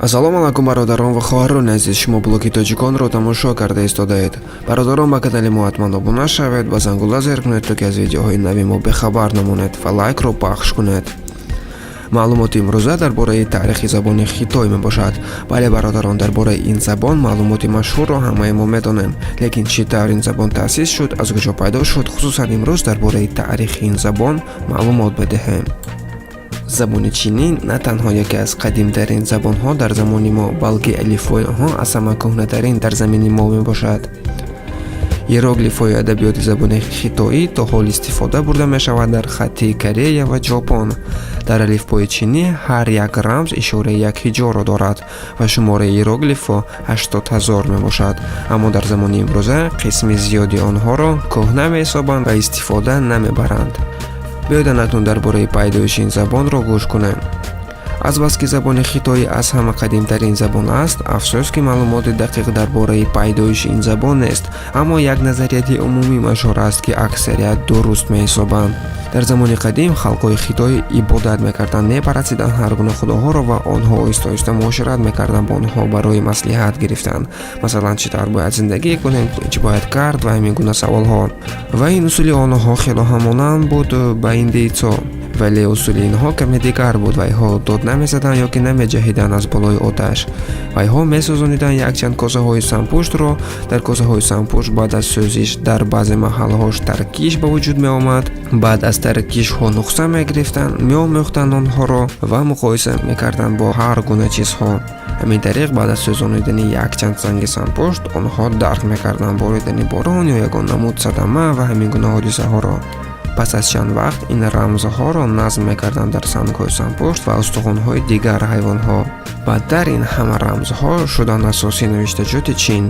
Ассалому алайкум бародарон ва хоҳарони азиз, шумо блоги тоҷиконро тамошо карда истодаед. Бародарон, ба канали мо ҳатман обуна шавед, ба зангула зер кунед то ки аз видеоҳои нави мо бехабар намонед ва лайкро пахш кунед. маълумоти имрӯза дар бораи таърихи забони хитой мебошад. бале бародарон, дар бораи ин забон маълумоти машҳурро ҳамаи мо медонем, лекин чӣ тавр ин забон таъсис шуд, аз куҷо пайдо шуд, хусусан имрӯз дар бораи таърихи ин забон маълумот медиҳем. забони чинӣ на танҳо яке аз қадимтарин забонҳо дар замони мо, балки алифбои онҳо аз ҳама кӯҳнатарин дар замини мо мебошад. иероглифҳои адабиёти забони хитоӣ то ҳол истифода бурда мешавад дар хатти Корея ва Ҷопон. дар алифбои чинӣ ҳар як рамз ишораи як ҳиҷоро дорад ва шумораи иероглифҳо 80 000 мебошад, аммо дар замони имрӯза қисми зиёди онҳоро кӯҳна меҳисобанд ва истифода намебаранд. биёед акнун дар бораи пайдоиши ин забонро гӯш кунем. азбаски забони хитоӣ аз ҳама қадимтарин забон аст, афсӯс ки маълумоти дақиқ дар бораи пайдоиши ин забон нест, аммо як назарияти умумӣ машҳур аст ки аксарият дуруст меҳисобанд. дар замони қадим халқҳои хитоӣ ибодат мекарданд, мепарастиданд ҳар гуна худоҳоро ва онҳо оҳиста-оҳиста муошират мекарданд бо онҳо барои маслиҳат гирифтан. Масалан, чӣ тавр бояд зиндагӣ кунем, чӣ бояд кард ва ҳамин гуна саволҳо. ва ин усули онҳо хело ҳамонанд буд ба индийцо, вале усули инҳо каме дигар буд. вайҳо дод намезаданд ё ки намеҷаҳиданд аз болои оташ. вайҳо месӯзониданд якчанд косаҳои сампуштро. дар косаҳои сампушт баъд аз сӯзиш дар баъзе маҳалҳош таркиш ба вуҷуд меомад. баъд аз таркишҳо нуқса мегирифтанд, меомӯхтанд онҳоро ва муқоиса мекарданд бо ҳар гуна чизҳо. ҳамин тариқ баъд аз сӯзонидани якчанд санги сампушт, онҳо дарк мекарданд боридани борон ё ягон намуд садама ва ҳамин гуна ҳодисаҳоро. пас аз чанд вақт ин рамзҳоро назм мекарданд дар сангҳои сампушт ва устухонҳои дигар ҳайвонҳо. баъдтар ин ҳама рамзҳо шуданд асосии навиштаҷоти чин.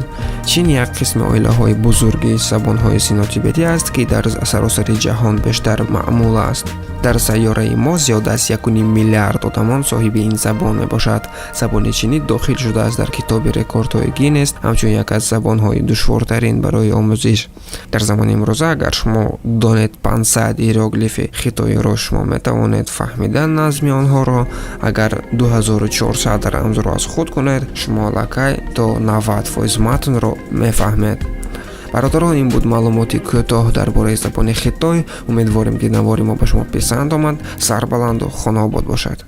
чин як қисми оилаҳои бузурги забонҳои сино-тибетӣ аст, ки дар саросари ҷаҳон бештар маъмул аст. дар сайёраи мо зиёда аз 1,5 миллиард одамон соҳиби ин забон мебошад. забони чинӣ дохил шудааст дар китоби рекордҳои Гиннес ҳамчун як аз забонҳои душвортарин барои омӯзиш. дар замони имрӯза агар шумо донед 500 иероглифи хитоиро, шумо метавонед фаҳмидан назми онҳоро. агар 2400 рамзро аз худ кунед, шумо лакай то 90% матнро мефаҳмед. бародарон, ин буд маълумоти кӯтоҳ дар бораи забони хитой. умедворем ки навори мо ба шумо писанд омад. сарбаланду хонаобод бошад.